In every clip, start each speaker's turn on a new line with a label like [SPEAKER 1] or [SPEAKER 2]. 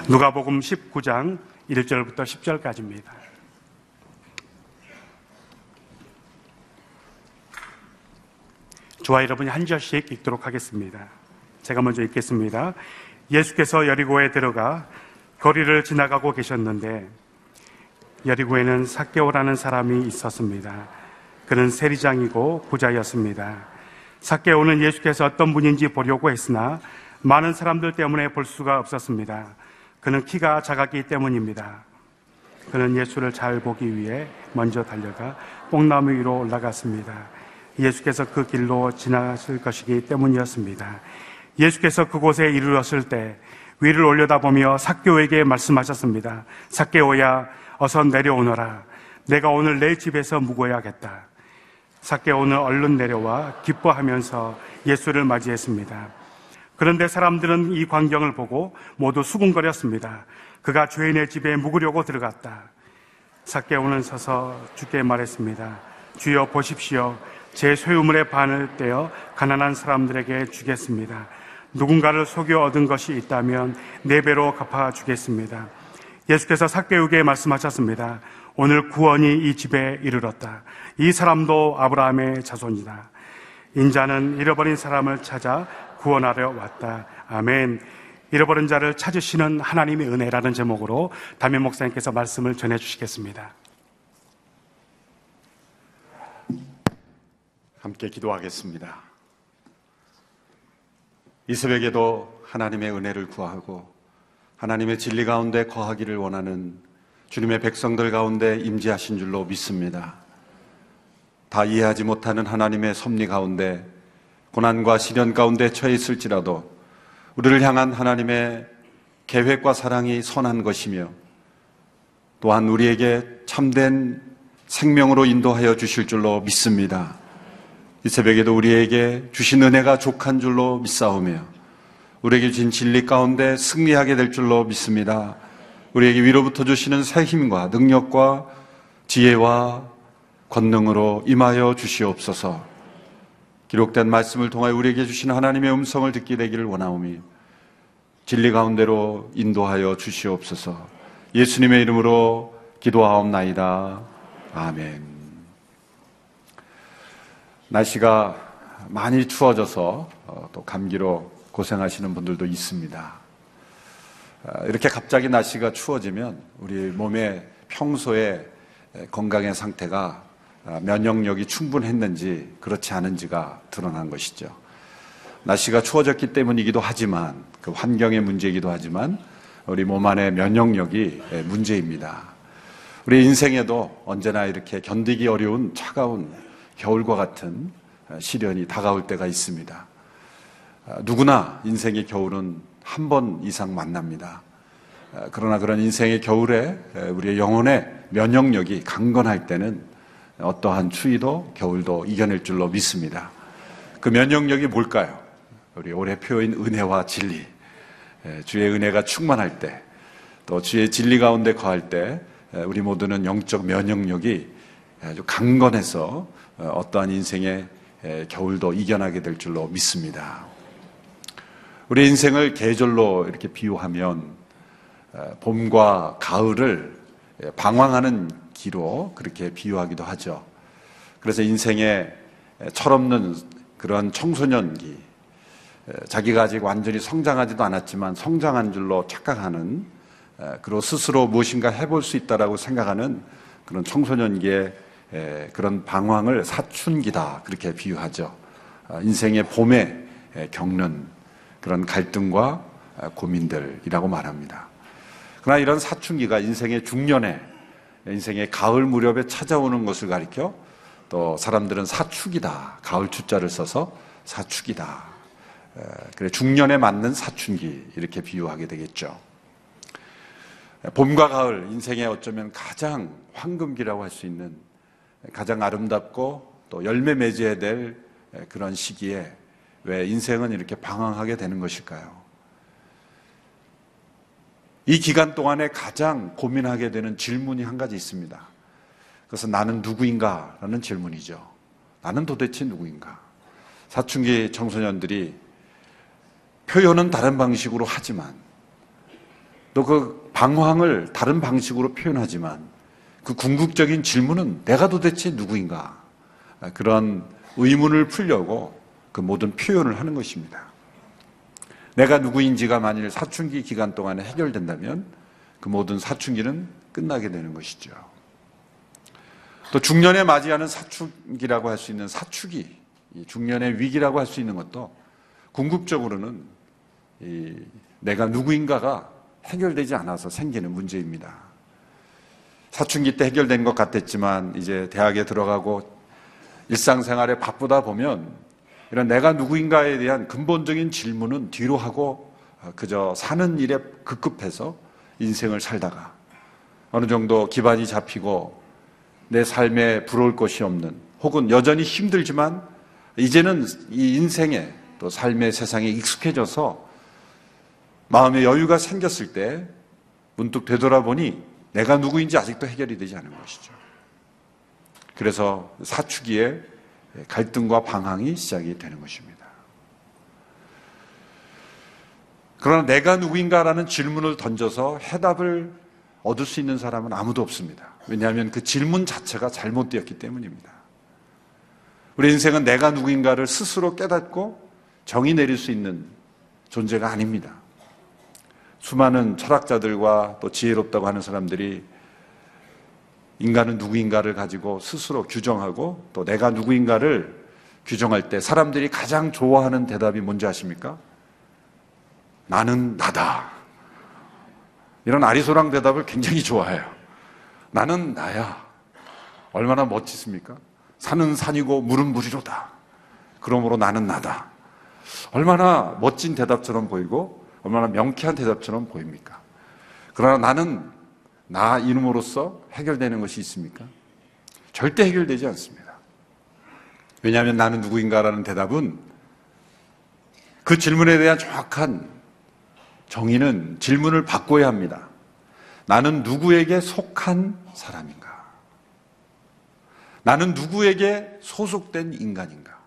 [SPEAKER 1] 누가복음 19장 1절부터 10절까지입니다. 저와 여러분이 한 절씩 읽도록 하겠습니다. 제가 먼저 읽겠습니다. 예수께서 여리고에 들어가 거리를 지나가고 계셨는데 여리고에는 삭개오라는 사람이 있었습니다. 그는 세리장이고 부자였습니다. 삭개오는 예수께서 어떤 분인지 보려고 했으나 많은 사람들 때문에 볼 수가 없었습니다. 그는 키가 작았기 때문입니다. 그는 예수를 잘 보기 위해 먼저 달려가 뽕나무 위로 올라갔습니다. 예수께서 그 길로 지나실 것이기 때문이었습니다. 예수께서 그곳에 이르렀을 때 위를 올려다보며 삭개오에게 말씀하셨습니다. 삭개오야, 어서 내려오너라. 내가 오늘 내 집에서 묵어야겠다. 삭개오는 얼른 내려와 기뻐하면서 예수를 맞이했습니다. 그런데 사람들은 이 광경을 보고 모두 수군거렸습니다. 그가 죄인의 집에 묵으려고 들어갔다. 삭개오는 서서 주께 말했습니다. 주여 보십시오. 제 소유물의 반을 떼어 가난한 사람들에게 주겠습니다. 누군가를 속여 얻은 것이 있다면 4배로 갚아주겠습니다. 예수께서 삭개오에게 말씀하셨습니다. 오늘 구원이 이 집에 이르렀다. 이 사람도 아브라함의 자손이다. 인자는 잃어버린 사람을 찾아 구원하려 왔다. 아멘. 잃어버린 자를 찾으시는 하나님의 은혜라는 제목으로 담임 목사님께서 말씀을 전해주시겠습니다.
[SPEAKER 2] 함께 기도하겠습니다. 이 새벽에도 하나님의 은혜를 구하고 하나님의 진리 가운데 거하기를 원하는 주님의 백성들 가운데 임재하신 줄로 믿습니다. 다 이해하지 못하는 하나님의 섭리 가운데 고난과 시련 가운데 처해 있을지라도 우리를 향한 하나님의 계획과 사랑이 선한 것이며 또한 우리에게 참된 생명으로 인도하여 주실 줄로 믿습니다. 이 새벽에도 우리에게 주신 은혜가 족한 줄로 믿사오며 우리에게 주신 진리 가운데 승리하게 될 줄로 믿습니다. 우리에게 위로부터 주시는 새 힘과 능력과 지혜와 권능으로 임하여 주시옵소서. 기록된 말씀을 통하여 우리에게 주신 하나님의 음성을 듣게 되기를 원하오니 진리 가운데로 인도하여 주시옵소서. 예수님의 이름으로 기도하옵나이다. 아멘. 날씨가 많이 추워져서 또 감기로 고생하시는 분들도 있습니다. 이렇게 갑자기 날씨가 추워지면 우리 몸의 평소에 건강의 상태가 면역력이 충분했는지 그렇지 않은지가 드러난 것이죠. 날씨가 추워졌기 때문이기도 하지만 그 환경의 문제이기도 하지만 우리 몸 안의 면역력이 문제입니다. 우리 인생에도 언제나 이렇게 견디기 어려운 차가운 겨울과 같은 시련이 다가올 때가 있습니다. 누구나 인생의 겨울은 한 번 이상 만납니다. 그러나 그런 인생의 겨울에 우리의 영혼의 면역력이 강건할 때는 어떠한 추위도 겨울도 이겨낼 줄로 믿습니다. 그 면역력이 뭘까요? 우리 올해 표현 은혜와 진리. 주의 은혜가 충만할 때, 또 주의 진리 가운데 거할 때 우리 모두는 영적 면역력이 아주 강건해서 어떠한 인생의 겨울도 이겨나게 될 줄로 믿습니다. 우리 인생을 계절로 이렇게 비유하면 봄과 가을을 방황하는 기로 그렇게 비유하기도 하죠. 그래서 인생에 철없는 그런 청소년기, 자기가 아직 완전히 성장하지도 않았지만 성장한 줄로 착각하는, 그리고 스스로 무엇인가 해볼 수 있다라고 생각하는 그런 청소년기의 그런 방황을 사춘기다 그렇게 비유하죠. 인생의 봄에 겪는 그런 갈등과 고민들이라고 말합니다. 그러나 이런 사춘기가 인생의 중년에, 인생의 가을 무렵에 찾아오는 것을 가리켜 또 사람들은 사축이다, 가을 추자를 써서 사축이다, 그래 중년에 맞는 사춘기 이렇게 비유하게 되겠죠. 봄과 가을, 인생에 어쩌면 가장 황금기라고 할 수 있는 가장 아름답고 또 열매 맺어야 될 그런 시기에 왜 인생은 이렇게 방황하게 되는 것일까요? 이 기간 동안에 가장 고민하게 되는 질문이 한 가지 있습니다. 그것은 나는 누구인가? 라는 질문이죠. 나는 도대체 누구인가? 사춘기 청소년들이 표현은 다른 방식으로 하지만 또 그 방황을 다른 방식으로 표현하지만 그 궁극적인 질문은 내가 도대체 누구인가? 그런 의문을 풀려고 그 모든 표현을 하는 것입니다. 내가 누구인지가 만일 사춘기 기간 동안에 해결된다면 그 모든 사춘기는 끝나게 되는 것이죠. 또 중년에 맞이하는 사춘기라고 할 수 있는 사축이, 중년의 위기라고 할 수 있는 것도 궁극적으로는 내가 누구인가가 해결되지 않아서 생기는 문제입니다. 사춘기 때 해결된 것 같았지만 이제 대학에 들어가고 일상생활에 바쁘다 보면 이런 내가 누구인가에 대한 근본적인 질문은 뒤로 하고 그저 사는 일에 급급해서 인생을 살다가 어느 정도 기반이 잡히고 내 삶에 부러울 것이 없는, 혹은 여전히 힘들지만 이제는 이 인생에 또 삶의 세상에 익숙해져서 마음의 여유가 생겼을 때 문득 되돌아보니 내가 누구인지 아직도 해결이 되지 않은 것이죠. 그래서 사춘기에 갈등과 방황이 시작이 되는 것입니다. 그러나 내가 누구인가라는 질문을 던져서 해답을 얻을 수 있는 사람은 아무도 없습니다. 왜냐하면 그 질문 자체가 잘못되었기 때문입니다. 우리 인생은 내가 누구인가를 스스로 깨닫고 정의 내릴 수 있는 존재가 아닙니다. 수많은 철학자들과 또 지혜롭다고 하는 사람들이 인간은 누구인가를 가지고 스스로 규정하고 또 내가 누구인가를 규정할 때 사람들이 가장 좋아하는 대답이 뭔지 아십니까? 나는 나다. 이런 아리소랑 대답을 굉장히 좋아해요. 나는 나야. 얼마나 멋지습니까? 산은 산이고 물은 물이로다. 그러므로 나는 나다. 얼마나 멋진 대답처럼 보이고 얼마나 명쾌한 대답처럼 보입니까? 그러나 나는 나 이름으로써 해결되는 것이 있습니까? 절대 해결되지 않습니다. 왜냐하면 나는 누구인가라는 대답은 그 질문에 대한 정확한 정의는 질문을 바꿔야 합니다. 나는 누구에게 속한 사람인가? 나는 누구에게 소속된 인간인가?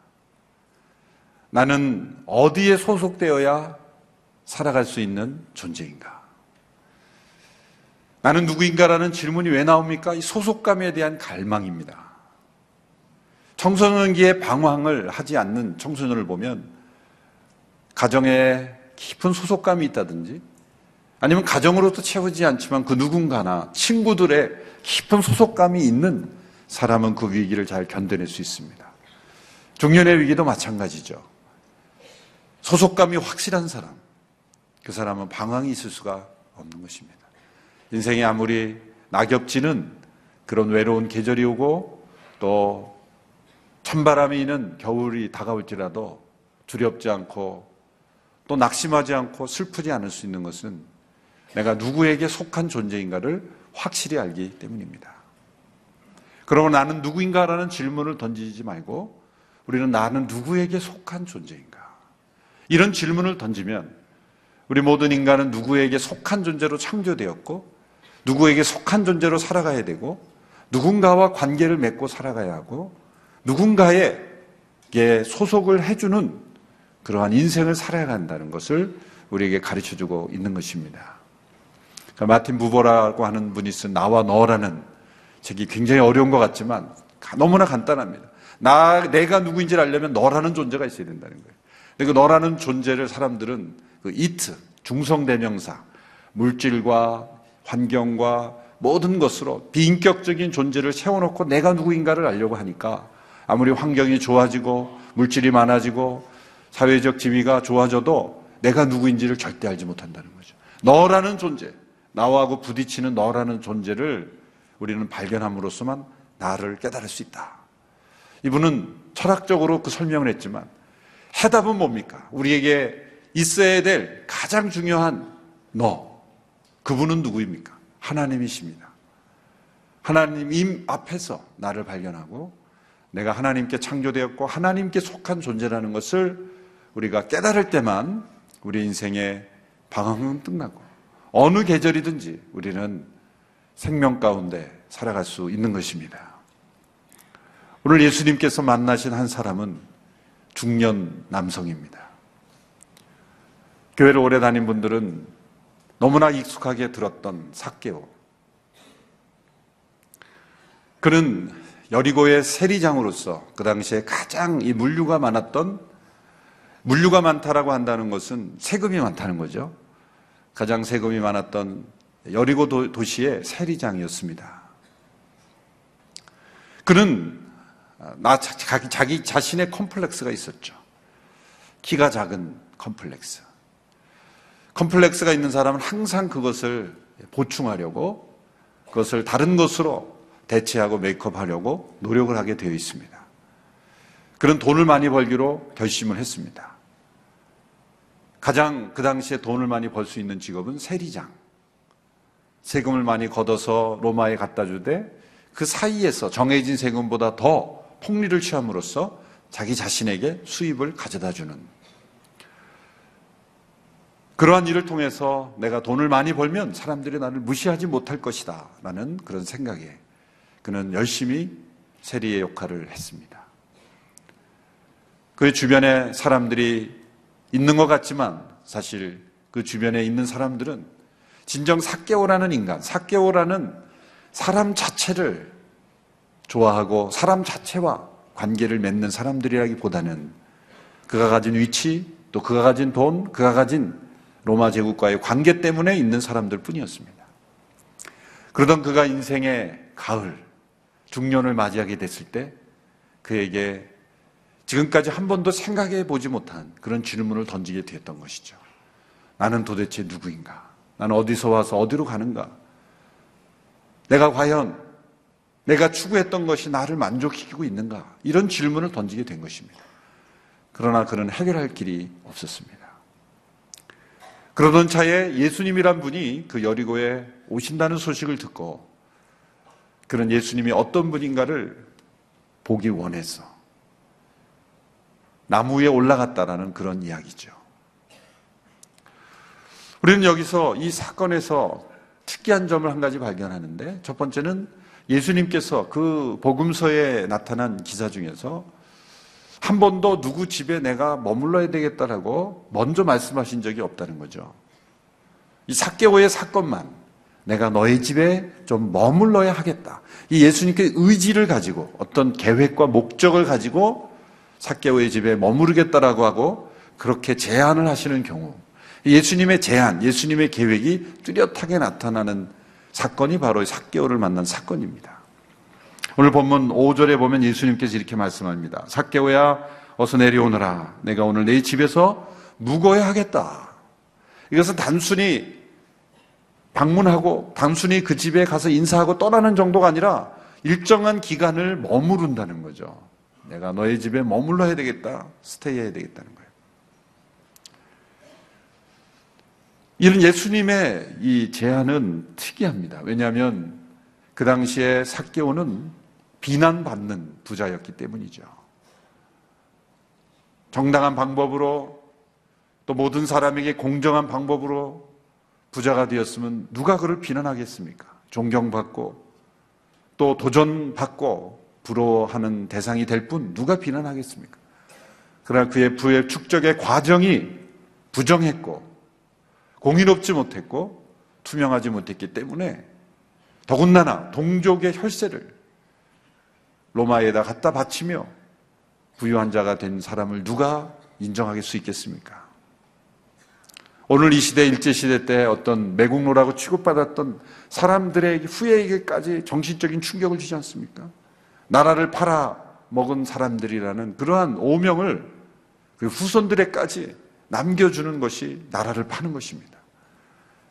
[SPEAKER 2] 나는 어디에 소속되어야 살아갈 수 있는 존재인가? 나는 누구인가라는 질문이 왜 나옵니까? 이 소속감에 대한 갈망입니다. 청소년기에 방황을 하지 않는 청소년을 보면 가정에 깊은 소속감이 있다든지 아니면 가정으로도 채우지 않지만 그 누군가나 친구들의 깊은 소속감이 있는 사람은 그 위기를 잘 견뎌낼 수 있습니다. 중년의 위기도 마찬가지죠. 소속감이 확실한 사람, 그 사람은 방황이 있을 수가 없는 것입니다. 인생이 아무리 낙엽지는 그런 외로운 계절이 오고 또 찬바람이 있는 겨울이 다가올지라도 두렵지 않고 또 낙심하지 않고 슬프지 않을 수 있는 것은 내가 누구에게 속한 존재인가를 확실히 알기 때문입니다. 그러면 나는 누구인가라는 질문을 던지지 말고 우리는 나는 누구에게 속한 존재인가? 이런 질문을 던지면 우리 모든 인간은 누구에게 속한 존재로 창조되었고 누구에게 속한 존재로 살아가야 되고 누군가와 관계를 맺고 살아가야 하고 누군가에게 소속을 해주는 그러한 인생을 살아야 한다는 것을 우리에게 가르쳐주고 있는 것입니다. 그러니까 마틴 부버라고 하는 분이 쓴 나와 너라는 책이 굉장히 어려운 것 같지만 너무나 간단합니다. 내가 누구인지를 알려면 너라는 존재가 있어야 된다는 거예요. 그 너라는 존재를 사람들은 그 it, 중성대명사, 물질과 환경과 모든 것으로 비인격적인 존재를 세워놓고 내가 누구인가를 알려고 하니까 아무리 환경이 좋아지고 물질이 많아지고 사회적 지위가 좋아져도 내가 누구인지를 절대 알지 못한다는 거죠. 너라는 존재, 나하고 부딪히는 너라는 존재를 우리는 발견함으로써만 나를 깨달을 수 있다. 이분은 철학적으로 그 설명을 했지만 해답은 뭡니까? 우리에게 있어야 될 가장 중요한 너, 그분은 누구입니까? 하나님이십니다. 하나님 앞에서 나를 발견하고 내가 하나님께 창조되었고 하나님께 속한 존재라는 것을 우리가 깨달을 때만 우리 인생의 방황은 끝나고 어느 계절이든지 우리는 생명 가운데 살아갈 수 있는 것입니다. 오늘 예수님께서 만나신 한 사람은 중년 남성입니다. 교회를 오래 다닌 분들은 너무나 익숙하게 들었던 삭개오. 그는 여리고의 세리장으로서 그 당시에 가장 이 물류가 많다라고 한다는 것은 세금이 많다는 거죠. 가장 세금이 많았던 여리고 도시의 세리장이었습니다. 그는 자기 자신의 컴플렉스가 있었죠. 키가 작은 컴플렉스가 있는 사람은 항상 그것을 보충하려고, 그것을 다른 것으로 대체하고 메이크업하려고 노력을 하게 되어 있습니다. 그런 돈을 많이 벌기로 결심을 했습니다. 가장 그 당시에 돈을 많이 벌 수 있는 직업은 세리장. 세금을 많이 걷어서 로마에 갖다 주되 그 사이에서 정해진 세금보다 더 폭리를 취함으로써 자기 자신에게 수입을 가져다 주는, 그러한 일을 통해서 내가 돈을 많이 벌면 사람들이 나를 무시하지 못할 것이다 라는 그런 생각에 그는 열심히 세리의 역할을 했습니다. 그의 주변에 사람들이 있는 것 같지만 사실 그 주변에 있는 사람들은 진정 삭개오라는 인간, 삭개오라는 사람 자체를 좋아하고 사람 자체와 관계를 맺는 사람들이라기보다는 그가 가진 위치, 또 그가 가진 돈, 그가 가진 로마 제국과의 관계 때문에 있는 사람들 뿐이었습니다. 그러던 그가 인생의 가을, 중년을 맞이하게 됐을 때 그에게 지금까지 한 번도 생각해 보지 못한 그런 질문을 던지게 되었던 것이죠. 나는 도대체 누구인가? 나는 어디서 와서 어디로 가는가? 내가 과연 내가 추구했던 것이 나를 만족시키고 있는가? 이런 질문을 던지게 된 것입니다. 그러나 그는 해결할 길이 없었습니다. 그러던 차에 예수님이란 분이 그 여리고에 오신다는 소식을 듣고 그는 예수님이 어떤 분인가를 보기 원해서 나무 위에 올라갔다라는 그런 이야기죠. 우리는 여기서 이 사건에서 특이한 점을 한 가지 발견하는데, 첫 번째는 예수님께서 그 복음서에 나타난 기사 중에서 한 번도 누구 집에 내가 머물러야 되겠다라고 먼저 말씀하신 적이 없다는 거죠. 이 삭개오의 사건만 내가 너의 집에 좀 머물러야 하겠다. 이 예수님께 의지를 가지고 어떤 계획과 목적을 가지고 삭개오의 집에 머무르겠다라고 하고 그렇게 제안을 하시는 경우, 예수님의 제안, 예수님의 계획이 뚜렷하게 나타나는 사건이 바로 삭개오를 만난 사건입니다. 오늘 본문 5절에 보면 예수님께서 이렇게 말씀합니다. 삭개오야 어서 내려오너라. 내가 오늘 내 집에서 묵어야 하겠다. 이것은 단순히 방문하고 단순히 그 집에 가서 인사하고 떠나는 정도가 아니라 일정한 기간을 머무른다는 거죠. 내가 너의 집에 머물러야 되겠다. 스테이해야 되겠다는 거예요. 이런 예수님의 이 제안은 특이합니다. 왜냐하면 그 당시에 삭개오는 비난받는 부자였기 때문이죠. 정당한 방법으로 또 모든 사람에게 공정한 방법으로 부자가 되었으면 누가 그를 비난하겠습니까? 존경받고 또 도전받고 부러워하는 대상이 될 뿐 누가 비난하겠습니까? 그러나 그의 부의 축적의 과정이 부정했고 공의롭지 못했고 투명하지 못했기 때문에 더군다나 동족의 혈세를 로마에다 갖다 바치며 부유한 자가 된 사람을 누가 인정할 수 있겠습니까? 오늘 이 시대, 일제시대 때 어떤 매국노라고 취급받았던 사람들의 후예에게까지 정신적인 충격을 주지 않습니까? 나라를 팔아먹은 사람들이라는 그러한 오명을 그 후손들에까지 남겨주는 것이 나라를 파는 것입니다.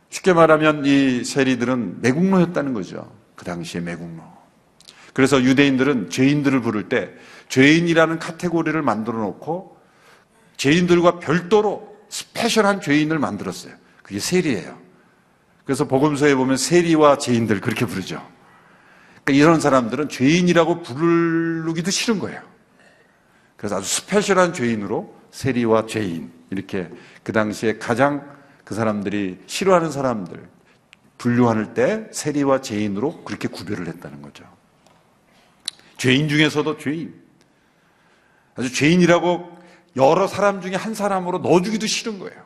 [SPEAKER 2] 쉽게 말하면 이 세리들은 매국노였다는 거죠. 그 당시에 매국노. 그래서 유대인들은 죄인들을 부를 때 죄인이라는 카테고리를 만들어 놓고 죄인들과 별도로 스페셜한 죄인을 만들었어요. 그게 세리예요. 그래서 복음서에 보면 세리와 죄인들 그렇게 부르죠. 그러니까 이런 사람들은 죄인이라고 부르기도 싫은 거예요. 그래서 아주 스페셜한 죄인으로 세리와 죄인 이렇게 그 당시에 가장 그 사람들이 싫어하는 사람들 분류할 때 세리와 죄인으로 그렇게 구별을 했다는 거죠. 죄인 중에서도 죄인. 아주 죄인이라고 여러 사람 중에 한 사람으로 넣어주기도 싫은 거예요.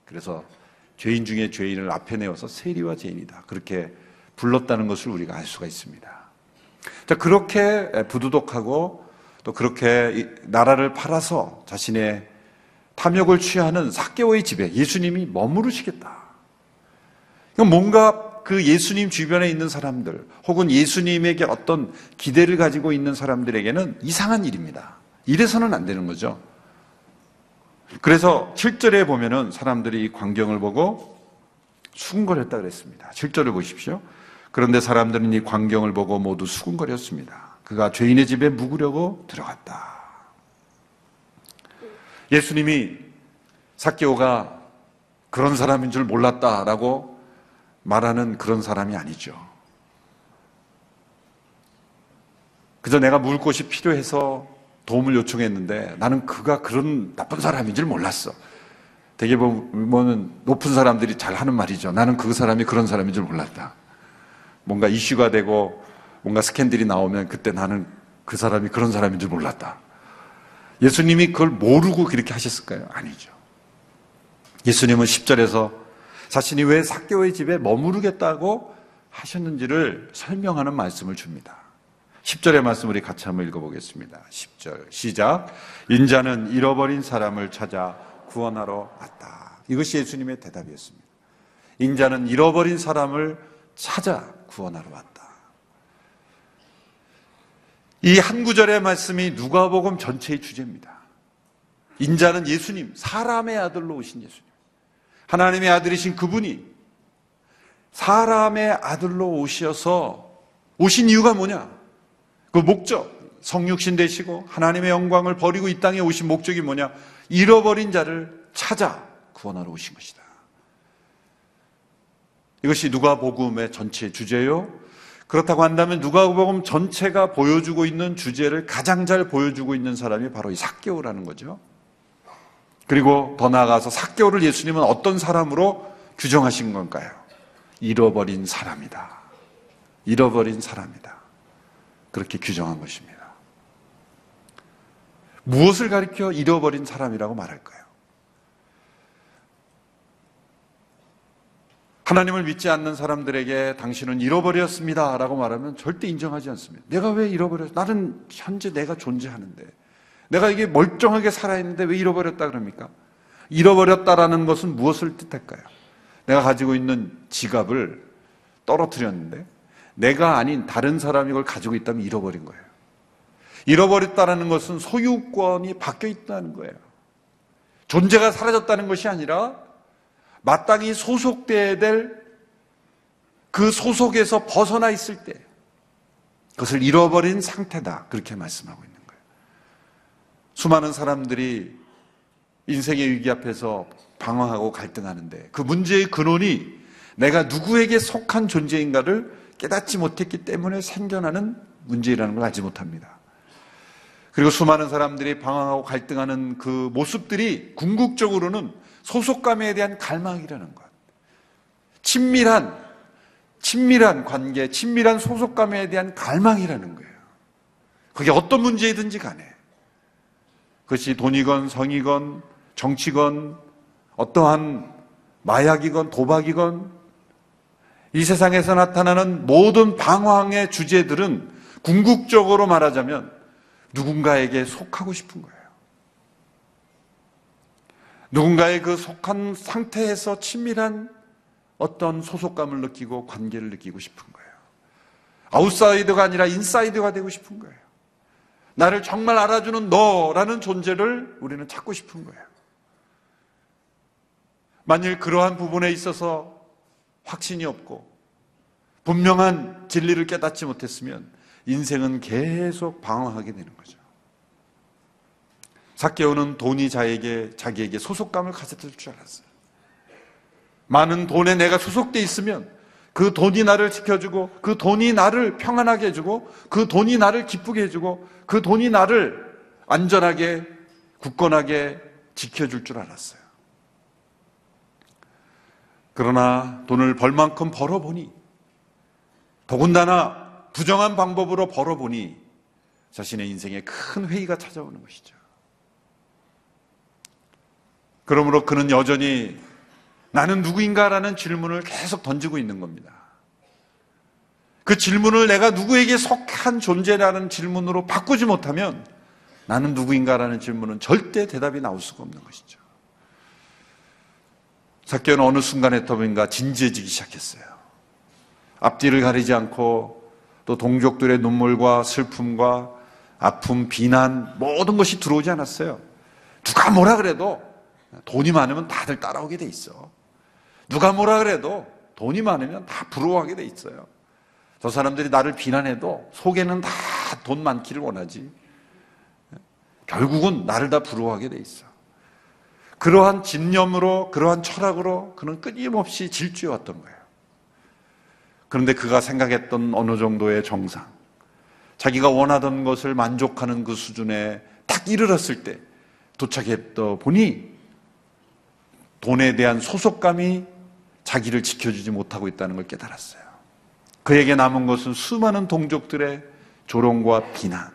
[SPEAKER 2] 그래서 죄인 중에 죄인을 앞에 내어서 세리와 죄인이다, 그렇게 불렀다는 것을 우리가 알 수가 있습니다. 자, 그렇게 부도덕하고 또 그렇게 나라를 팔아서 자신의 탐욕을 취하는 삭개오의 집에 예수님이 머무르시겠다. 뭔가 그 예수님 주변에 있는 사람들 혹은 예수님에게 어떤 기대를 가지고 있는 사람들에게는 이상한 일입니다. 이래서는 안 되는 거죠. 그래서 7절에 보면은 사람들이 이 광경을 보고 수군거렸다 그랬습니다. 7절을 보십시오. 그런데 사람들은 이 광경을 보고 모두 수군거렸습니다. 그가 죄인의 집에 묵으려고 들어갔다. 예수님이 삭개오가 그런 사람인 줄 몰랐다라고 말하는 그런 사람이 아니죠. 그저 내가 묵을 곳이 필요해서 도움을 요청했는데 나는 그가 그런 나쁜 사람인 줄 몰랐어. 되게 보면 높은 사람들이 잘 하는 말이죠. 나는 그 사람이 그런 사람인 줄 몰랐다. 뭔가 이슈가 되고 뭔가 스캔들이 나오면 그때 나는 그 사람이 그런 사람인 줄 몰랐다. 예수님이 그걸 모르고 그렇게 하셨을까요? 아니죠. 예수님은 10절에서 자신이 왜 삭개오의 집에 머무르겠다고 하셨는지를 설명하는 말씀을 줍니다. 10절의 말씀 우리 같이 한번 읽어보겠습니다. 10절 시작. 인자는 잃어버린 사람을 찾아 구원하러 왔다. 이것이 예수님의 대답이었습니다. 인자는 잃어버린 사람을 찾아 구원하러 왔다. 이 한 구절의 말씀이 누가복음 전체의 주제입니다. 인자는 예수님, 사람의 아들로 오신 예수님, 하나님의 아들이신 그분이 사람의 아들로 오셔서 오신 이유가 뭐냐? 그 목적, 성육신 되시고 하나님의 영광을 버리고 이 땅에 오신 목적이 뭐냐? 잃어버린 자를 찾아 구원하러 오신 것이다. 이것이 누가복음의 전체 주제요. 그렇다고 한다면 누가복음 전체가 보여주고 있는 주제를 가장 잘 보여주고 있는 사람이 바로 이 삭개오라는 거죠. 그리고 더 나아가서 삭개오를 예수님은 어떤 사람으로 규정하신 건가요? 잃어버린 사람이다. 잃어버린 사람이다. 그렇게 규정한 것입니다. 무엇을 가리켜 잃어버린 사람이라고 말할까요? 하나님을 믿지 않는 사람들에게 당신은 잃어버렸습니다 라고 말하면 절대 인정하지 않습니다. 내가 왜 잃어버렸어? 나는 현재 내가 존재하는데, 내가 이게 멀쩡하게 살아있는데 왜 잃어버렸다 그럽니까? 잃어버렸다라는 것은 무엇을 뜻할까요? 내가 가지고 있는 지갑을 떨어뜨렸는데 내가 아닌 다른 사람이 이걸 가지고 있다면 잃어버린 거예요. 잃어버렸다라는 것은 소유권이 바뀌어 있다는 거예요. 존재가 사라졌다는 것이 아니라 마땅히 소속돼야 될 그 소속에서 벗어나 있을 때 그것을 잃어버린 상태다, 그렇게 말씀하고 있는 거예요. 수많은 사람들이 인생의 위기 앞에서 방황하고 갈등하는데 그 문제의 근원이 내가 누구에게 속한 존재인가를 깨닫지 못했기 때문에 생겨나는 문제라는 걸 알지 못합니다. 그리고 수많은 사람들이 방황하고 갈등하는 그 모습들이 궁극적으로는 소속감에 대한 갈망이라는 것. 친밀한 관계, 친밀한 소속감에 대한 갈망이라는 거예요. 그게 어떤 문제이든지 간에. 그것이 돈이건 성이건 정치건 어떠한 마약이건 도박이건 이 세상에서 나타나는 모든 방황의 주제들은 궁극적으로 말하자면 누군가에게 속하고 싶은 거예요. 누군가의 그 속한 상태에서 친밀한 어떤 소속감을 느끼고 관계를 느끼고 싶은 거예요. 아웃사이더가 아니라 인사이더가 되고 싶은 거예요. 나를 정말 알아주는 너라는 존재를 우리는 찾고 싶은 거예요. 만일 그러한 부분에 있어서 확신이 없고 분명한 진리를 깨닫지 못했으면 인생은 계속 방황하게 되는 거죠. 삭개오는 돈이 자기에게 소속감을 가졌을 줄 알았어요. 많은 돈에 내가 소속돼 있으면 그 돈이 나를 지켜주고 그 돈이 나를 평안하게 해주고 그 돈이 나를 기쁘게 해주고 그 돈이 나를 안전하게 굳건하게 지켜줄 줄 알았어요. 그러나 돈을 벌 만큼 벌어보니, 더군다나 부정한 방법으로 벌어보니 자신의 인생에 큰 회의가 찾아오는 것이죠. 그러므로 그는 여전히 나는 누구인가라는 질문을 계속 던지고 있는 겁니다. 그 질문을 내가 누구에게 속한 존재라는 질문으로 바꾸지 못하면 나는 누구인가라는 질문은 절대 대답이 나올 수가 없는 것이죠. 삭개오는 어느 순간에부터인가 진지해지기 시작했어요. 앞뒤를 가리지 않고 또 동족들의 눈물과 슬픔과 아픔, 비난 모든 것이 들어오지 않았어요. 누가 뭐라 그래도 돈이 많으면 다들 따라오게 돼 있어. 누가 뭐라 그래도 돈이 많으면 다 부러워하게 돼 있어요. 저 사람들이 나를 비난해도 속에는 다 돈 많기를 원하지. 결국은 나를 다 부러워하게 돼 있어. 그러한 집념으로, 그러한 철학으로 그는 끊임없이 질주해왔던 거예요. 그런데 그가 생각했던 어느 정도의 정상, 자기가 원하던 것을 만족하는 그 수준에 딱 이르렀을 때 도착했다 보니 돈에 대한 소속감이 자기를 지켜주지 못하고 있다는 걸 깨달았어요. 그에게 남은 것은 수많은 동족들의 조롱과 비난.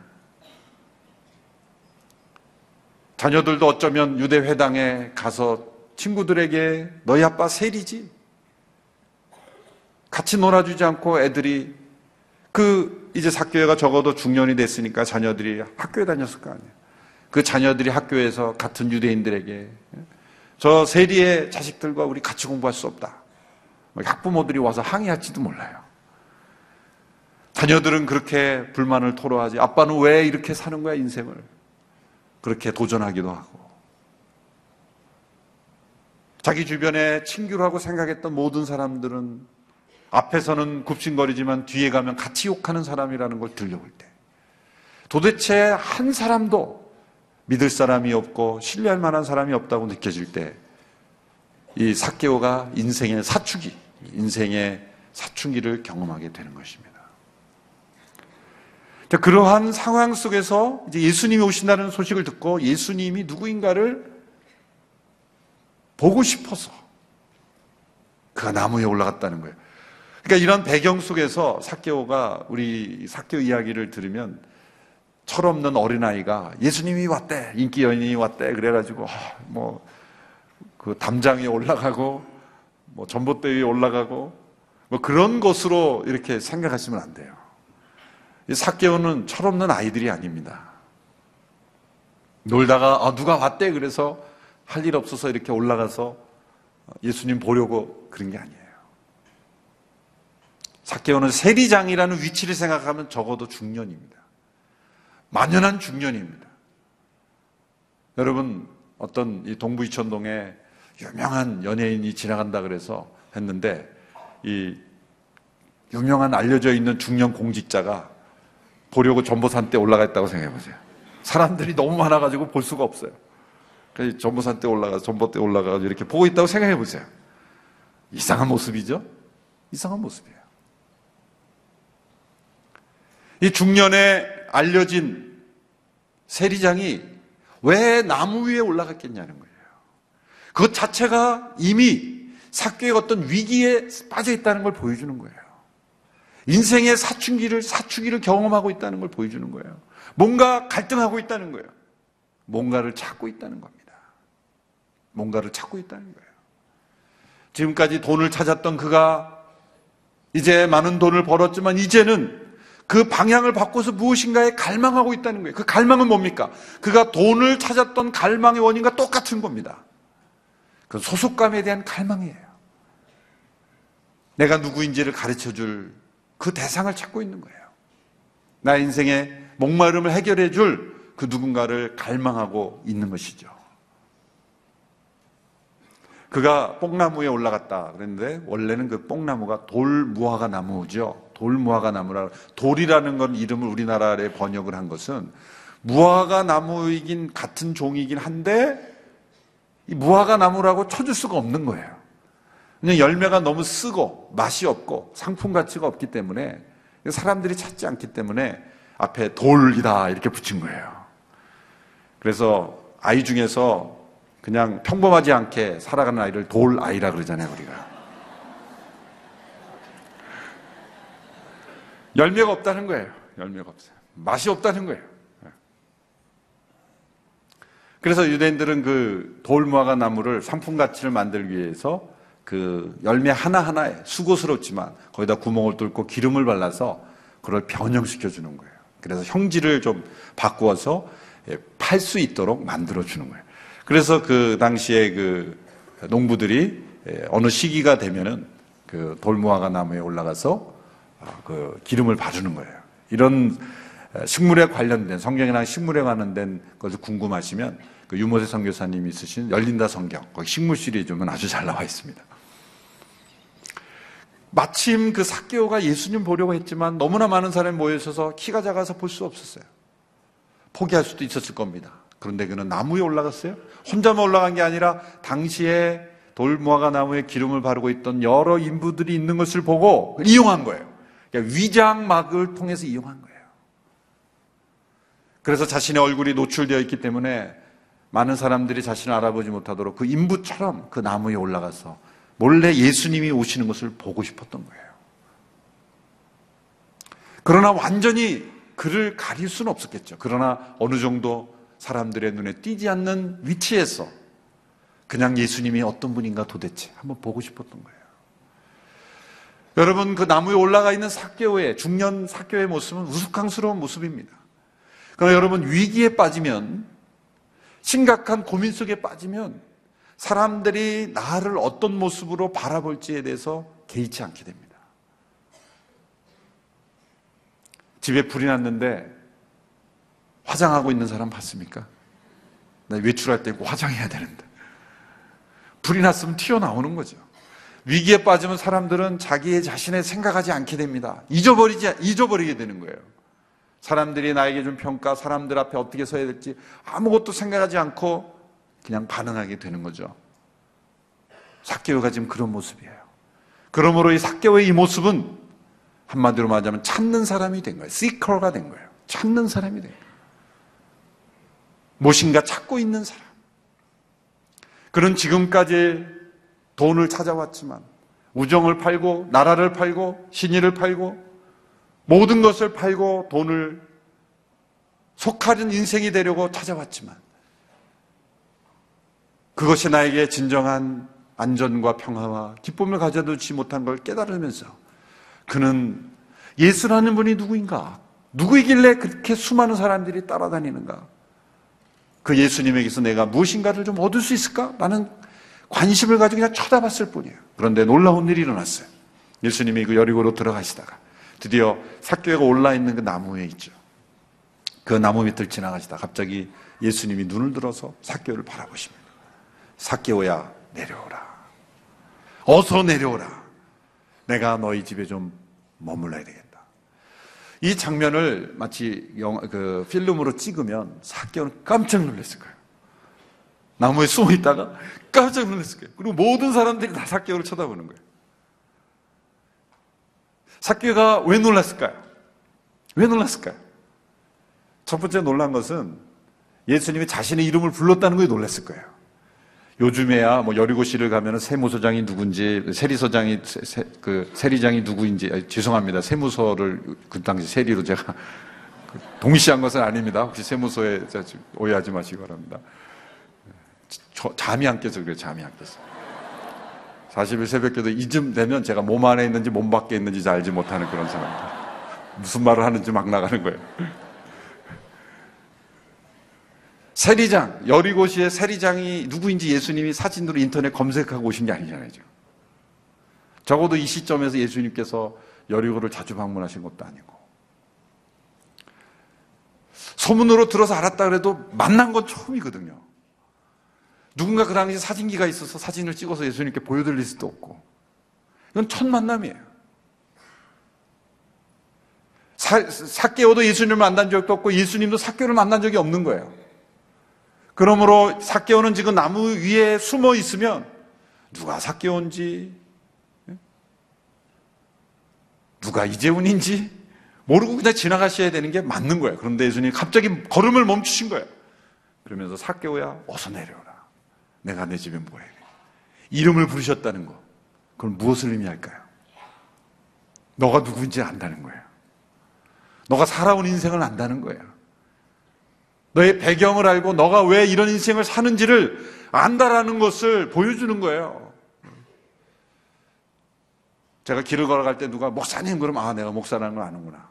[SPEAKER 2] 자녀들도 어쩌면 유대 회당에 가서 친구들에게 너희 아빠 세리지? 같이 놀아주지 않고 애들이 이제 삭개오가 적어도 중년이 됐으니까 자녀들이 학교에 다녔을 거 아니에요. 그 자녀들이 학교에서 같은 유대인들에게 저 세리의 자식들과 우리 같이 공부할 수 없다. 학부모들이 와서 항의할지도 몰라요. 자녀들은 그렇게 불만을 토로하지. 아빠는 왜 이렇게 사는 거야, 인생을. 그렇게 도전하기도 하고. 자기 주변에 친구라고 생각했던 모든 사람들은 앞에서는 굽신거리지만 뒤에 가면 같이 욕하는 사람이라는 걸 들려올 때 도대체 한 사람도 믿을 사람이 없고 신뢰할 만한 사람이 없다고 느껴질 때 이 삭개오가 인생의 사춘기를 경험하게 되는 것입니다. 그러한 상황 속에서 이제 예수님이 오신다는 소식을 듣고 예수님이 누구인가를 보고 싶어서 그가 나무에 올라갔다는 거예요. 그러니까 이런 배경 속에서 삭개오가 우리 삭개오 이야기를 들으면 철없는 어린아이가 예수님이 왔대, 인기 연인이 왔대 그래가지고 그 담장 위에 올라가고 전봇대 위에 올라가고 그런 것으로 이렇게 생각하시면 안 돼요. 이 삭개오는 철없는 아이들이 아닙니다. 놀다가 누가 왔대 그래서 할 일 없어서 이렇게 올라가서 예수님 보려고 그런 게 아니에요. 삭개오는 세리장이라는 위치를 생각하면 적어도 중년입니다. 만연한 중년입니다. 여러분, 어떤 이 동부 이천동에 유명한 연예인이 지나간다 그래서 했는데 이 유명한 알려져 있는 중년 공직자가 보려고 전보산대 올라가 있다고 생각해 보세요. 사람들이 너무 많아가지고 볼 수가 없어요. 그래서 전보산대 올라가서 전봇대 올라가서 이렇게 보고 있다고 생각해 보세요. 이상한 모습이죠? 이상한 모습이에요. 이 중년에 알려진 세리장이 왜 나무 위에 올라갔겠냐는 거예요. 그것 자체가 이미 삭개오의 어떤 위기에 빠져 있다는 걸 보여주는 거예요. 인생의 사춘기를 경험하고 있다는 걸 보여주는 거예요. 뭔가 갈등하고 있다는 거예요. 뭔가를 찾고 있다는 겁니다. 뭔가를 찾고 있다는 거예요. 지금까지 돈을 찾았던 그가 이제 많은 돈을 벌었지만 이제는 그 방향을 바꿔서 무엇인가에 갈망하고 있다는 거예요. 그 갈망은 뭡니까? 그가 돈을 찾았던 갈망의 원인과 똑같은 겁니다. 그 소속감에 대한 갈망이에요. 내가 누구인지를 가르쳐줄 그 대상을 찾고 있는 거예요. 나의 인생의 목마름을 해결해줄 그 누군가를 갈망하고 있는 것이죠. 그가 뽕나무에 올라갔다 그랬는데 원래는 그 뽕나무가 돌무화과 나무죠. 돌무화과 나무라. 돌이라는 건 이름을 우리나라에 번역을 한 것은 무화과 나무이긴 같은 종이긴 한데 이 무화과 나무라고 쳐줄 수가 없는 거예요. 그냥 열매가 너무 쓰고 맛이 없고 상품 가치가 없기 때문에 사람들이 찾지 않기 때문에 앞에 돌이다 이렇게 붙인 거예요. 그래서 아이 중에서 그냥 평범하지 않게 살아가는 아이를 돌아이라 그러잖아요, 우리가. 열매가 없다는 거예요. 열매가 없어요. 맛이 없다는 거예요. 그래서 유대인들은 그 돌무화과 나무를 상품 가치를 만들기 위해서 그 열매 하나하나에 수고스럽지만 거기다 구멍을 뚫고 기름을 발라서 그걸 변형시켜 주는 거예요. 그래서 형질을 좀 바꾸어서 팔 수 있도록 만들어 주는 거예요. 그래서 그 당시에 그 농부들이 어느 시기가 되면은 그 돌무화과 나무에 올라가서 그 기름을 바르는 거예요. 이런 식물에 관련된, 성경이랑 식물에 관련된 것을 궁금하시면 그 유모세 선교사님이 쓰신 열린다 성경, 거기 식물 시리즈는 아주 잘 나와 있습니다. 마침 그 삭개오가 예수님 보려고 했지만 너무나 많은 사람이 모여 있어서 키가 작아서 볼 수 없었어요. 포기할 수도 있었을 겁니다. 그런데 그는 나무에 올라갔어요. 혼자만 올라간 게 아니라 당시에 돌무화과 나무에 기름을 바르고 있던 여러 인부들이 있는 것을 보고 이용한 거예요. 그러니까 위장막을 통해서 이용한 거예요. 그래서 자신의 얼굴이 노출되어 있기 때문에 많은 사람들이 자신을 알아보지 못하도록 그 인부처럼 그 나무에 올라가서 몰래 예수님이 오시는 것을 보고 싶었던 거예요. 그러나 완전히 그를 가릴 수는 없었겠죠. 그러나 어느 정도 사람들의 눈에 띄지 않는 위치에서 그냥 예수님이 어떤 분인가 도대체 한번 보고 싶었던 거예요. 여러분, 그 나무에 올라가 있는 삭개오의 중년 삭개오의 모습은 우스꽝스러운 모습입니다. 그러나 여러분, 위기에 빠지면, 심각한 고민 속에 빠지면 사람들이 나를 어떤 모습으로 바라볼지에 대해서 개의치 않게 됩니다. 집에 불이 났는데 화장하고 있는 사람 봤습니까? 나 외출할 때 화장해야 되는데. 불이 났으면 튀어나오는 거죠. 위기에 빠지면 사람들은 자기의 자신을 생각하지 않게 됩니다. 잊어버리게 되는 거예요. 사람들이 나에게 준 평가, 사람들 앞에 어떻게 서야 될지 아무것도 생각하지 않고 그냥 반응하게 되는 거죠. 삭개오가 지금 그런 모습이에요. 그러므로 이 삭개오의 이 모습은 한마디로 말하자면 찾는 사람이 된 거예요. 시커가 된 거예요. 찾는 사람이 된 거예요. 무엇인가 찾고 있는 사람. 그는 지금까지 돈을 찾아왔지만 우정을 팔고 나라를 팔고 신의를 팔고 모든 것을 팔고 돈을 속하는 인생이 되려고 찾아왔지만 그것이 나에게 진정한 안전과 평화와 기쁨을 가져두지 못한 걸 깨달으면서 그는 예수라는 분이 누구인가? 누구이길래 그렇게 수많은 사람들이 따라다니는가? 그 예수님에게서 내가 무엇인가를 좀 얻을 수 있을까? 라는 관심을 가지고 그냥 쳐다봤을 뿐이에요. 그런데 놀라운 일이 일어났어요. 예수님이 그 여리고로 들어가시다가 드디어 삭개오가 올라있는 그 나무 위에 있죠. 그 나무 밑을 지나가시다 갑자기 예수님이 눈을 들어서 삭개오를 바라보십니다. 삭개오야, 내려오라. 어서 내려오라. 내가 너희 집에 좀 머물러야 되겠다. 이 장면을 마치 필름으로 찍으면 삭개오는 깜짝 놀랐을 거예요. 나무에 숨어 있다가 깜짝 놀랐을 거예요. 그리고 모든 사람들이 다 삭개오를 쳐다보는 거예요. 삭개오가 왜 놀랐을까요? 왜 놀랐을까요? 첫 번째 놀란 것은 예수님이 자신의 이름을 불렀다는 거에 놀랐을 거예요. 요즘에야 뭐 여리고시를 가면은 세무서장이 누군지, 세리서장이 세리장이 누구인지, 죄송합니다. 세무서를 그 당시 세리로 제가 동시한 것은 아닙니다. 혹시 세무서에 오해하지 마시기 바랍니다. 잠이 안 깨서 그래요. 잠이 안 깨서. 40일 새벽기도 이쯤 되면 제가 몸 안에 있는지 몸 밖에 있는지 잘 알지 못하는 그런 사람입니다. 무슨 말을 하는지 막 나가는 거예요. 세리장, 여리고시의 세리장이 누구인지 예수님이 사진으로 인터넷 검색하고 오신 게 아니잖아요. 지금. 적어도 이 시점에서 예수님께서 여리고를 자주 방문하신 것도 아니고 소문으로 들어서 알았다 그래도 만난 건 처음이거든요. 누군가 그 당시 사진기가 있어서 사진을 찍어서 예수님께 보여드릴 수도 없고 이건 첫 만남이에요. 삭개오도 예수님을 만난 적도 없고 예수님도 삭개오를 만난 적이 없는 거예요. 그러므로 삭개오는 지금 나무 위에 숨어 있으면 누가 삭개오인지 누가 이재훈인지 모르고 그냥 지나가셔야 되는 게 맞는 거예요. 그런데 예수님이 갑자기 걸음을 멈추신 거예요. 그러면서 삭개오야 어서 내려오라. 내가 내 집에 뭐해. 이름을 부르셨다는 거. 그건 무엇을 의미할까요? 너가 누구인지 안다는 거예요. 너가 살아온 인생을 안다는 거예요. 너의 배경을 알고 너가 왜 이런 인생을 사는지를 안다라는 것을 보여주는 거예요. 제가 길을 걸어갈 때 누가 목사님 그러면 내가 목사라는 걸 아는구나.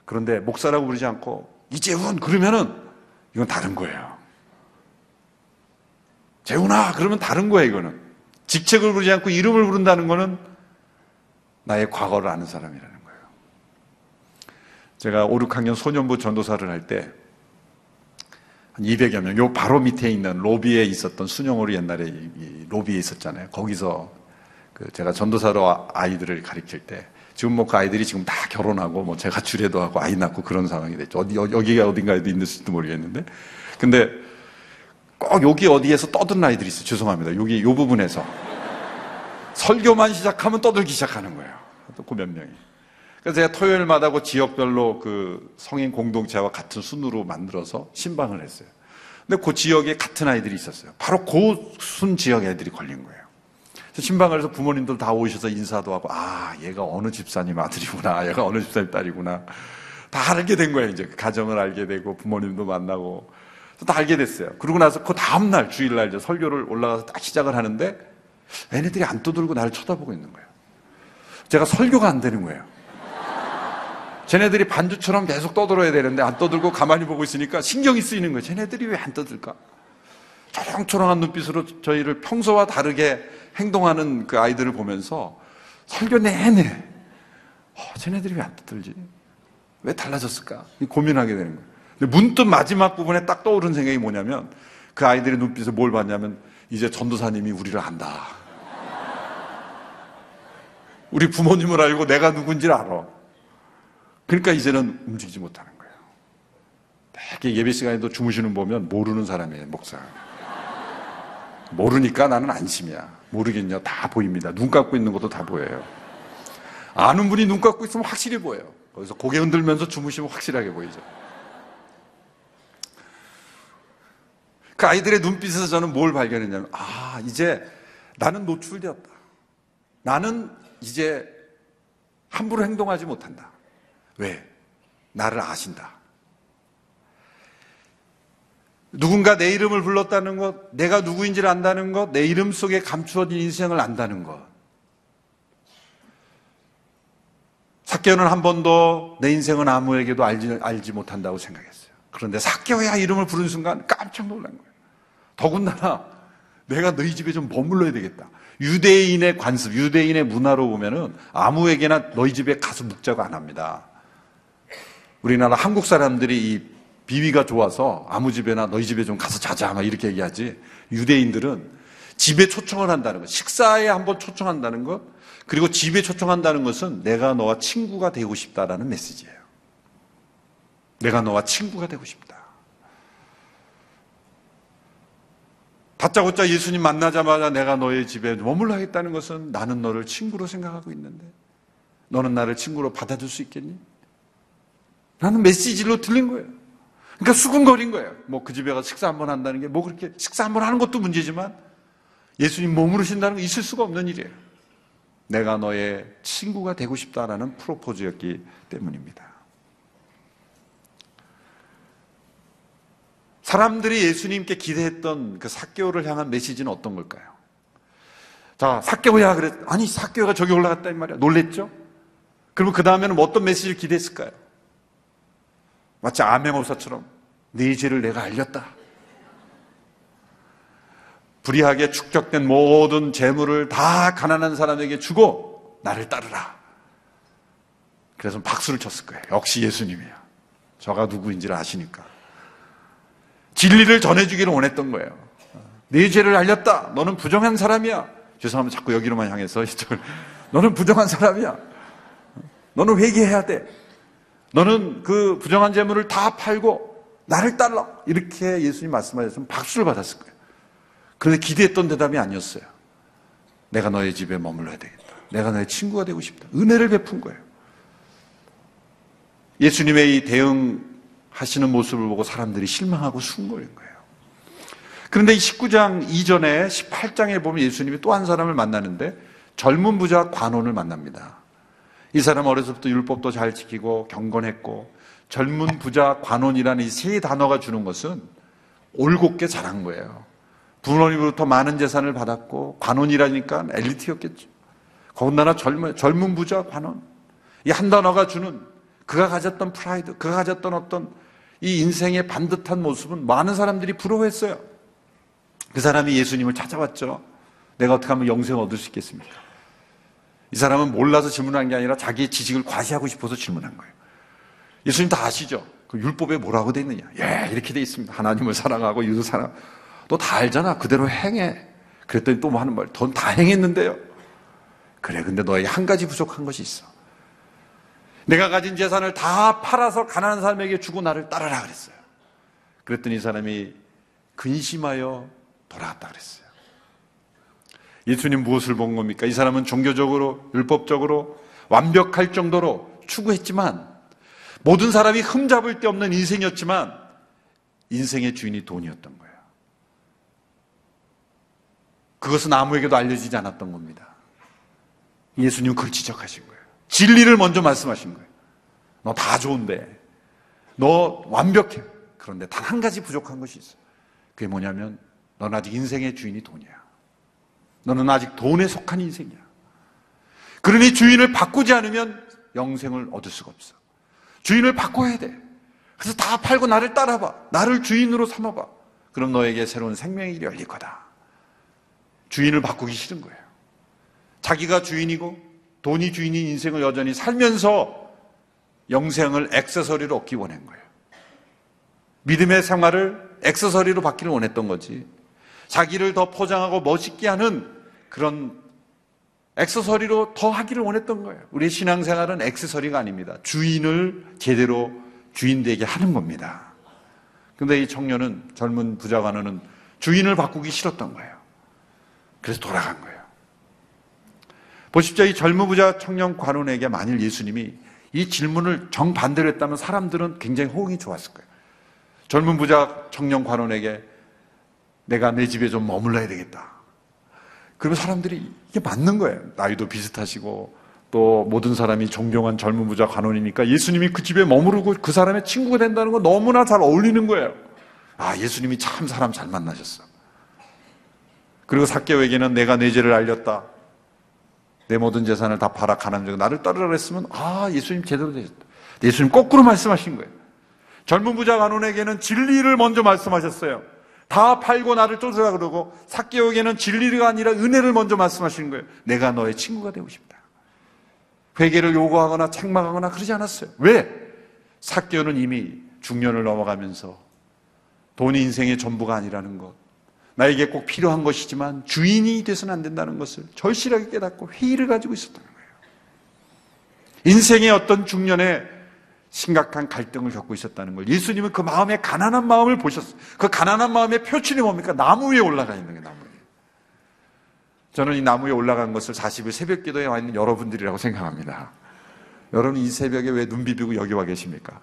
[SPEAKER 2] 그런데 목사라고 부르지 않고 이재훈 그러면은 이건 다른 거예요. 재훈아 그러면 다른 거예요. 이거는 직책을 부르지 않고 이름을 부른다는 거는 나의 과거를 아는 사람이라는 거예요. 제가 5, 6학년 소년부 전도사를 할 때 한 200여 명, 요 바로 밑에 있는 로비에 있었던 순영으로 옛날에 이 로비에 있었잖아요. 거기서 제가 전도사로 아이들을 가르칠 때 지금 뭐 그 아이들이 지금 다 결혼하고 뭐 제가 주례도 하고 아이 낳고 그런 상황이 됐죠. 여기가 어딘가에도 있는지도 모르겠는데. 근데 꼭 여기 어디에서 떠드는 아이들이 있어요. 죄송합니다. 여기 요 부분에서. 설교만 시작하면 떠들기 시작하는 거예요. 또 그 몇 명이. 그래서 제가 토요일마다 그 지역별로 그 성인 공동체와 같은 순으로 만들어서 신방을 했어요. 근데 그 지역에 같은 아이들이 있었어요. 바로 그 순 지역 애들이 걸린 거예요. 신방을 해서 부모님들 다 오셔서 인사도 하고, 얘가 어느 집사님 아들이구나, 얘가 어느 집사님 딸이구나. 다 알게 된 거예요, 이제. 가정을 알게 되고, 부모님도 만나고. 다 알게 됐어요. 그러고 나서 그 다음날, 주일날 이제 설교를 올라가서 딱 시작을 하는데, 얘네들이 안 떠들고 나를 쳐다보고 있는 거예요. 제가 설교가 안 되는 거예요. 쟤네들이 반주처럼 계속 떠들어야 되는데, 안 떠들고 가만히 보고 있으니까 신경이 쓰이는 거예요. 쟤네들이 왜 안 떠들까? 초롱초롱한 눈빛으로 저희를 평소와 다르게 행동하는 그 아이들을 보면서 설교 내내 쟤네들이 왜 안 떠들지? 왜 달라졌을까? 고민하게 되는 거예요. 근데 문득 마지막 부분에 딱 떠오른 생각이 뭐냐면 그 아이들의 눈빛에 뭘 봤냐면 이제 전도사님이 우리를 안다. 우리 부모님을 알고 내가 누군지를 알아. 그러니까 이제는 움직이지 못하는 거예요. 되게 예배 시간에도 주무시는 보면 모르는 사람이에요, 목사. 모르니까 나는 안심이야. 모르겠냐? 다 보입니다. 눈 감고 있는 것도 다 보여요. 아는 분이 눈 감고 있으면 확실히 보여요. 거기서 고개 흔들면서 주무시면 확실하게 보이죠. 그 아이들의 눈빛에서 저는 뭘 발견했냐면 이제 나는 노출되었다. 나는 이제 함부로 행동하지 못한다. 왜? 나를 아신다. 누군가 내 이름을 불렀다는 것, 내가 누구인지를 안다는 것, 내 이름 속에 감추어진 인생을 안다는 것. 삭개오는 한 번도 내 인생은 아무에게도 알지 못한다고 생각했어요. 그런데 삭개오야 이름을 부른 순간 깜짝 놀란 거예요. 더군다나 내가 너희 집에 좀 머물러야 되겠다. 유대인의 관습, 유대인의 문화로 보면은 아무에게나 너희 집에 가서 묵자고 안 합니다. 우리나라 한국 사람들이 이 비위가 좋아서 아무 집에나 너희 집에 좀 가서 자자 막 이렇게 얘기하지, 유대인들은 집에 초청을 한다는 것, 식사에 한번 초청한다는 것, 그리고 집에 초청한다는 것은 내가 너와 친구가 되고 싶다라는 메시지예요. 내가 너와 친구가 되고 싶다. 다짜고짜 예수님 만나자마자 내가 너의 집에 머물러 하겠다는 것은 나는 너를 친구로 생각하고 있는데 너는 나를 친구로 받아줄 수 있겠니? 나는 메시지로 들린 거예요. 그러니까 수근거린 거예요. 뭐 그 집에 가서 식사 한번 한다는 게 뭐 그렇게 식사 한번 하는 것도 문제지만 예수님 머무르신다는 거 있을 수가 없는 일이에요. 내가 너의 친구가 되고 싶다라는 프로포즈였기 때문입니다. 사람들이 예수님께 기대했던 그 삭개오를 향한 메시지는 어떤 걸까요? 자, 삭개오야 그랬. 아니 삭개오가 저기 올라갔다 이 말이야. 놀랬죠? 그러면 그 다음에는 뭐 어떤 메시지를 기대했을까요? 마치 아멘업사처럼 네 죄를 내가 알렸다. 불의하게 축적된 모든 재물을 다 가난한 사람에게 주고 나를 따르라. 그래서 박수를 쳤을 거예요. 역시 예수님이야. 저가 누구인지를 아시니까. 진리를 전해주기를 원했던 거예요. 네 죄를 알렸다. 너는 부정한 사람이야. 죄송합니다. 자꾸 여기로만 향해서 너는 부정한 사람이야. 너는 회개해야 돼. 너는 그 부정한 재물을 다 팔고 나를 따라. 이렇게 예수님 말씀하셨으면 박수를 받았을 거예요. 그런데 기대했던 대답이 아니었어요. 내가 너의 집에 머물러야 되겠다. 내가 너의 친구가 되고 싶다. 은혜를 베푼 거예요. 예수님의 이 대응하시는 모습을 보고 사람들이 실망하고 숨거린 거예요. 그런데 이 19장 이전에 18장에 보면 예수님이 또 한 사람을 만나는데 젊은 부자 관원을 만납니다. 이 사람 어려서부터 율법도 잘 지키고 경건했고, 젊은 부자 관원이라는 이 세 단어가 주는 것은 올곧게 자란 거예요. 부모님으로부터 많은 재산을 받았고, 관원이라니까 엘리트였겠죠. 더군다나 젊은 부자 관원. 이 한 단어가 주는, 그가 가졌던 프라이드, 그가 가졌던 어떤 이 인생의 반듯한 모습은 많은 사람들이 부러워했어요. 그 사람이 예수님을 찾아왔죠. 내가 어떻게 하면 영생을 얻을 수 있겠습니까? 이 사람은 몰라서 질문한 게 아니라 자기의 지식을 과시하고 싶어서 질문한 거예요. 예수님 다 아시죠? 그 율법에 뭐라고 돼 있느냐? 예, 이렇게 돼 있습니다. 하나님을 사랑하고 이웃을 사랑. 너 다 알잖아. 그대로 행해. 그랬더니 또 뭐 하는 말? 넌 다 행했는데요. 그래, 근데 너에게 한 가지 부족한 것이 있어. 내가 가진 재산을 다 팔아서 가난한 사람에게 주고 나를 따르라 그랬어요. 그랬더니 이 사람이 근심하여 돌아갔다 그랬어요. 예수님 무엇을 본 겁니까? 이 사람은 종교적으로, 율법적으로 완벽할 정도로 추구했지만, 모든 사람이 흠잡을 데 없는 인생이었지만, 인생의 주인이 돈이었던 거예요. 그것은 아무에게도 알려지지 않았던 겁니다. 예수님은 그걸 지적하신 거예요. 진리를 먼저 말씀하신 거예요. 너 다 좋은데, 너 완벽해. 그런데 단 한 가지 부족한 것이 있어. 그게 뭐냐면, 넌 아직 인생의 주인이 돈이야. 너는 아직 돈에 속한 인생이야. 그러니 주인을 바꾸지 않으면 영생을 얻을 수가 없어. 주인을 바꿔야 돼. 그래서 다 팔고 나를 따라봐. 나를 주인으로 삼아봐. 그럼 너에게 새로운 생명의 길이 열릴 거다. 주인을 바꾸기 싫은 거예요. 자기가 주인이고 돈이 주인인 인생을 여전히 살면서 영생을 액세서리로 얻기 원한 거예요. 믿음의 생활을 액세서리로 받기를 원했던 거지. 자기를 더 포장하고 멋있게 하는 그런 액세서리로 더 하기를 원했던 거예요. 우리의 신앙생활은 액세서리가 아닙니다. 주인을 제대로 주인 되게 하는 겁니다. 그런데 이 청년은, 젊은 부자 관원은 주인을 바꾸기 싫었던 거예요. 그래서 돌아간 거예요. 보십시오. 이 젊은 부자 청년 관원에게 만일 예수님이 이 질문을 정반대로 했다면 사람들은 굉장히 호응이 좋았을 거예요. 젊은 부자 청년 관원에게 내가 내 집에 좀 머물러야 되겠다. 그러면 사람들이 이게 맞는 거예요. 나이도 비슷하시고 또 모든 사람이 존경한 젊은 부자 관원이니까 예수님이 그 집에 머무르고 그 사람의 친구가 된다는 건 너무나 잘 어울리는 거예요. 아, 예수님이 참 사람 잘 만나셨어. 그리고 삭개오에게는 내가 내 죄를 알렸다. 내 모든 재산을 다 팔아 가난한 자가 나를 따르라 그랬으면 아, 예수님 제대로 되셨다. 예수님 거꾸로 말씀하신 거예요. 젊은 부자 관원에게는 진리를 먼저 말씀하셨어요. 다 팔고 나를 쫓으라 그러고, 삭개오에게는 진리가 아니라 은혜를 먼저 말씀하시는 거예요. 내가 너의 친구가 되고 싶다. 회개를 요구하거나 책망하거나 그러지 않았어요. 왜? 삭개오는 이미 중년을 넘어가면서 돈이 인생의 전부가 아니라는 것, 나에게 꼭 필요한 것이지만 주인이 돼서는 안 된다는 것을 절실하게 깨닫고 회의를 가지고 있었다는 거예요. 인생의 어떤 중년에 심각한 갈등을 겪고 있었다는 걸 예수님은 그 마음의 가난한 마음을 보셨어요. 그 가난한 마음의 표출이 뭡니까? 나무 위에 올라가 있는 게 나무 위에. 저는 이 나무 위에 올라간 것을 40일 새벽 기도에 와 있는 여러분들이라고 생각합니다. 여러분 이 새벽에 왜 눈 비비고 여기 와 계십니까?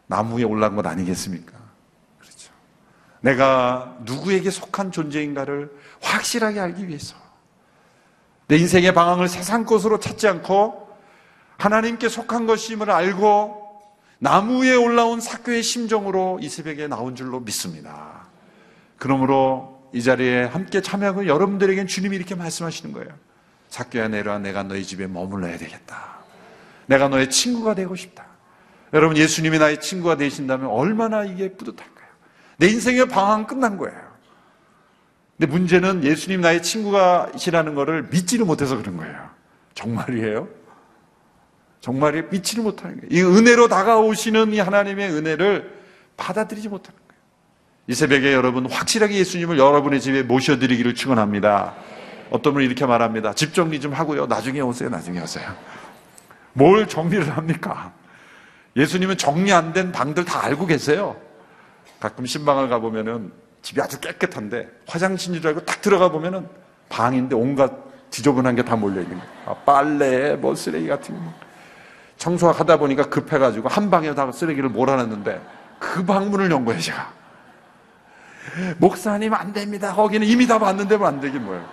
[SPEAKER 2] 나무 위에 올라간 것 아니겠습니까? 그렇죠. 내가 누구에게 속한 존재인가를 확실하게 알기 위해서 내 인생의 방향을 세상 것으로 찾지 않고 하나님께 속한 것임을 알고 나무 위에 올라온 삭개오의 심정으로 이 새벽에 나온 줄로 믿습니다. 그러므로 이 자리에 함께 참여하고 여러분들에겐 주님이 이렇게 말씀하시는 거예요. 삭개오야 내려와, 내가 너희 집에 머물러야 되겠다. 내가 너의 친구가 되고 싶다. 여러분 예수님이 나의 친구가 되신다면 얼마나 이게 뿌듯할까요? 내 인생의 방황은 끝난 거예요. 근데 문제는 예수님 나의 친구가시라는 것을 믿지를 못해서 그런 거예요. 정말이에요? 정말이 믿지를 못하는 거예요. 이 은혜로 다가오시는 이 하나님의 은혜를 받아들이지 못하는 거예요. 이 새벽에 여러분 확실하게 예수님을 여러분의 집에 모셔드리기를 축원합니다. 어떤 분이 이렇게 말합니다. 집 정리 좀 하고요. 나중에 오세요. 나중에 오세요. 뭘 정리를 합니까? 예수님은 정리 안 된 방들 다 알고 계세요. 가끔 신방을 가보면은 집이 아주 깨끗한데 화장실인 줄 알고 딱 들어가 보면은 방인데 온갖 지저분한 게 다 몰려있는 거예요. 빨래, 뭐 쓰레기 같은 거. 청소하다 보니까 급해가지고 한 방에 다 쓰레기를 몰아놨는데 그 방문을 연 거예요, 제가. 목사님 안 됩니다. 거기는 이미 다 봤는데 뭐 안 되긴 뭐예요.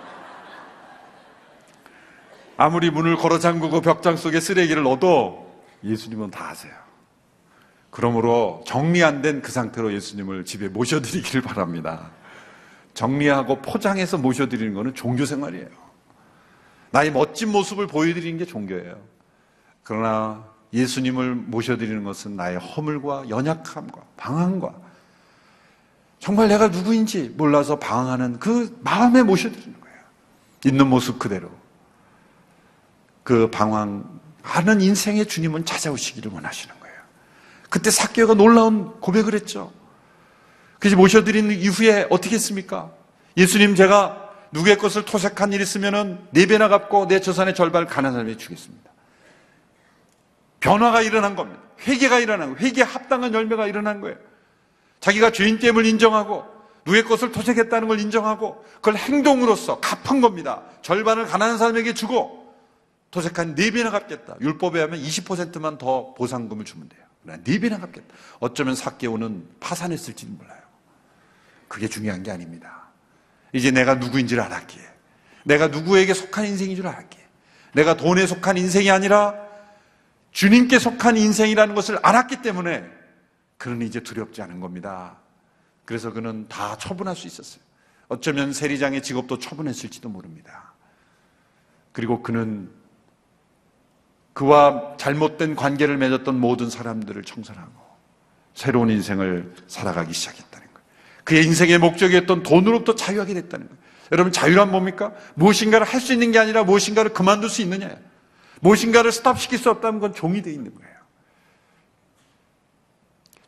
[SPEAKER 2] 아무리 문을 걸어 잠그고 벽장 속에 쓰레기를 넣어도 예수님은 다 아세요. 그러므로 정리 안 된 그 상태로 예수님을 집에 모셔드리기를 바랍니다. 정리하고 포장해서 모셔드리는 것은 종교 생활이에요. 나의 멋진 모습을 보여드리는 게 종교예요. 그러나 예수님을 모셔드리는 것은 나의 허물과 연약함과 방황과 정말 내가 누구인지 몰라서 방황하는 그 마음에 모셔드리는 거예요. 있는 모습 그대로. 그 방황하는 인생의 주님은 찾아오시기를 원하시는 거예요. 그때 삭개오가 놀라운 고백을 했죠. 그래서 모셔드린 이후에 어떻게 했습니까? 예수님, 제가 누구의 것을 토색한 일 있으면은 4배나 갚고 내 재산의 절반을 가난한 사람에게 주겠습니다. 변화가 일어난 겁니다. 회개가 일어난 거예요. 회개에 합당한 열매가 일어난 거예요. 자기가 죄인됨을 인정하고 누구의 것을 토색했다는 걸 인정하고 그걸 행동으로써 갚은 겁니다. 절반을 가난한 사람에게 주고 토색한 4배나 갚겠다. 율법에 하면 20%만 더 보상금을 주면 돼요. 4배나 갚겠다. 어쩌면 삭개오는 파산했을지는 몰라요. 그게 중요한 게 아닙니다. 이제 내가 누구인지를 알았기에, 내가 누구에게 속한 인생인 줄 알았기에, 내가 돈에 속한 인생이 아니라 주님께 속한 인생이라는 것을 알았기 때문에 그는 이제 두렵지 않은 겁니다. 그래서 그는 다 처분할 수 있었어요. 어쩌면 세리장의 직업도 처분했을지도 모릅니다. 그리고 그는 그와 잘못된 관계를 맺었던 모든 사람들을 청산하고 새로운 인생을 살아가기 시작했다는 거예요. 그의 인생의 목적이었던 돈으로부터 자유하게 됐다는 거예요. 여러분, 자유란 뭡니까? 무엇인가를 할 수 있는 게 아니라 무엇인가를 그만둘 수 있느냐예요. 무엇인가를 스탑시킬 수 없다면 그건 종이 되어 있는 거예요.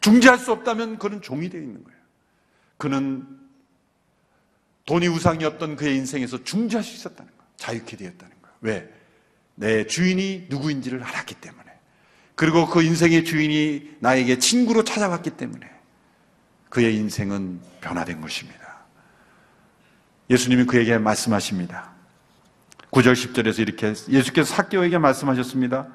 [SPEAKER 2] 중지할 수 없다면 그는 종이 되어 있는 거예요. 그는 돈이 우상이었던 그의 인생에서 중지할 수 있었다는 거예요. 자유케 되었다는 거예요. 왜? 내 주인이 누구인지를 알았기 때문에, 그리고 그 인생의 주인이 나에게 친구로 찾아왔기 때문에 그의 인생은 변화된 것입니다. 예수님이 그에게 말씀하십니다. 9절 10절에서 이렇게 예수께서 삭개오에게 말씀하셨습니다.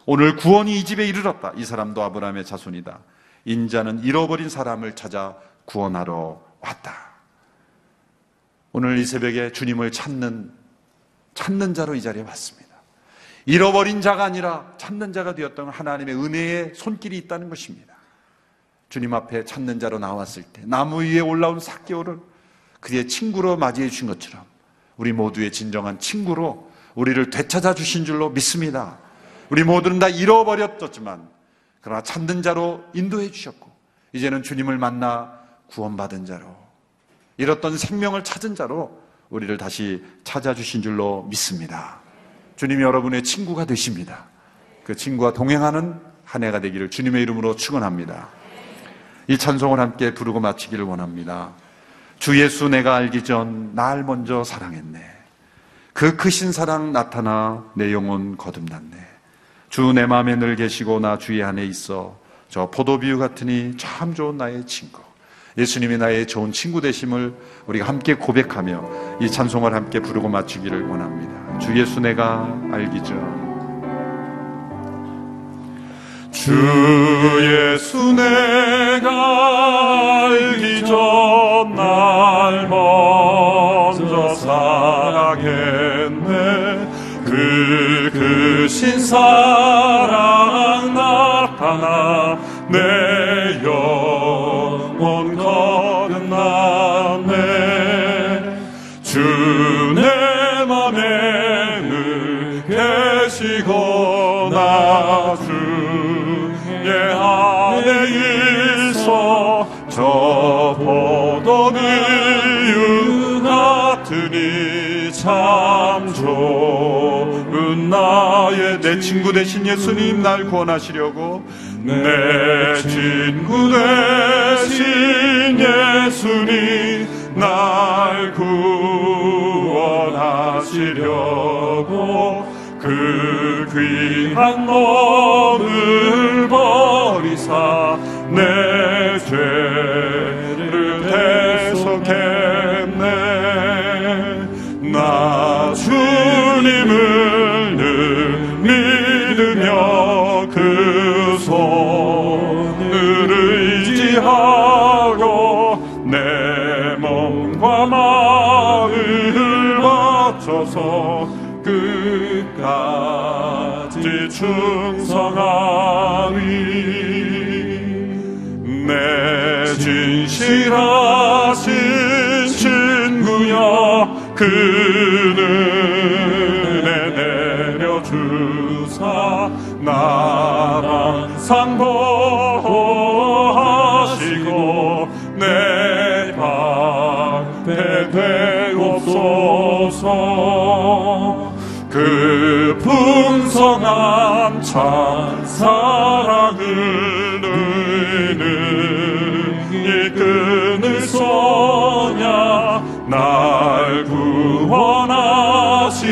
[SPEAKER 2] 오늘 구원이 이 집에 이르렀다. 이 사람도 아브라함의 자손이다. 인자는 잃어버린 사람을 찾아 구원하러 왔다. 오늘 이 새벽에 주님을 찾는 자로 이 자리에 왔습니다. 잃어버린 자가 아니라 찾는 자가 되었던 하나님의 은혜의 손길이 있다는 것입니다. 주님 앞에 찾는 자로 나왔을 때 나무 위에 올라온 삭개오를 그의 친구로 맞이해 주신 것처럼 우리 모두의 진정한 친구로 우리를 되찾아 주신 줄로 믿습니다. 우리 모두는 다 잃어버렸었지만 그러나 찾는 자로 인도해 주셨고 이제는 주님을 만나 구원받은 자로, 잃었던 생명을 찾은 자로 우리를 다시 찾아주신 줄로 믿습니다. 주님이 여러분의 친구가 되십니다. 그 친구와 동행하는 한 해가 되기를 주님의 이름으로 축원합니다. 이 찬송을 함께 부르고 마치기를 원합니다. 주 예수 내가 알기 전 날 먼저 사랑했네. 그 크신 사랑 나타나 내 영혼 거듭났네. 주 내 마음에 늘 계시고 나 주의 안에 있어 저 포도비유 같으니 참 좋은 나의 친구. 예수님이 나의 좋은 친구 되심을 우리가 함께 고백하며 이 찬송을 함께 부르고 마치기를 원합니다. 주 예수 내가 알기 전, 주 예수 내가 알기 전 날 먼저 사랑했네. 그 크신 사랑 나타나 내 영혼 거듭났네. 주 내 맘에 늘 계시고 나 주의 안에 있어 저 포도비유 같으니 참 좋은 나의 내 친구 되신 예수님 날 구원하시려고 내 친구 되신 예수님 날 구원하시려고 그 귀한 몸을 버리사 내 죄를 대속했네. 나 주님을 늘 믿으며 그 손을 의지하고 내 몸과 마음을 바쳐서 끝까지 충성하리. 내 진실하신 친구여 그 은혜 내려주사 나만 항상 보호하시고 내 방패 되옵소서. 그 풍성한 참 사랑을 너희는 이끈을 쏘냐. 날 구원하신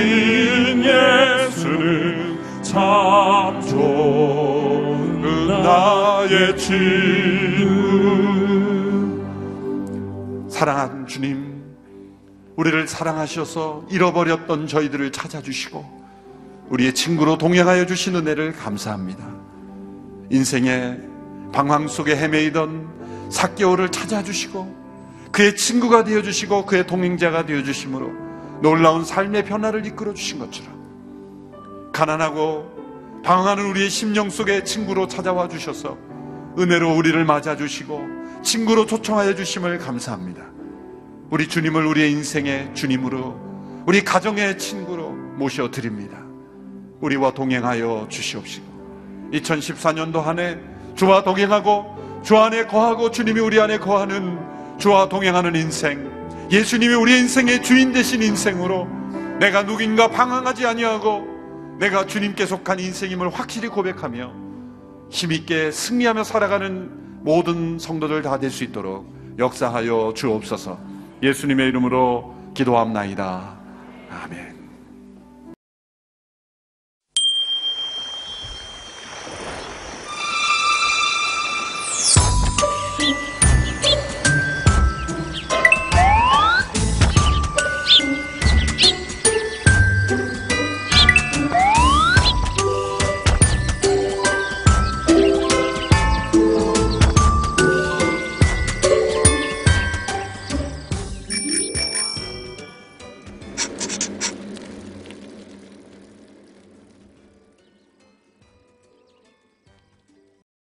[SPEAKER 2] 예수는 참 좋은 나의 친구. 사랑하는 주님, 우리를 사랑하셔서 잃어버렸던 저희들을 찾아주시고 우리의 친구로 동행하여 주신 은혜를 감사합니다. 인생의 방황 속에 헤매이던 삭개오를 찾아주시고 그의 친구가 되어주시고 그의 동행자가 되어주심으로 놀라운 삶의 변화를 이끌어 주신 것처럼 가난하고 방황하는 우리의 심령 속에 친구로 찾아와 주셔서 은혜로 우리를 맞아주시고 친구로 초청하여 주심을 감사합니다. 우리 주님을 우리의 인생의 주님으로, 우리 가정의 친구로 모셔드립니다. 우리와 동행하여 주시옵시고 2014년도 한 해 주와 동행하고 주 안에 거하고 주님이 우리 안에 거하는 주와 동행하는 인생, 예수님이 우리의 인생의 주인 되신 인생으로 내가 누군가 방황하지 아니하고 내가 주님께 속한 인생임을 확실히 고백하며 힘있게 승리하며 살아가는 모든 성도들 다 될 수 있도록 역사하여 주옵소서. 예수님의 이름으로 기도합나이다. 아멘.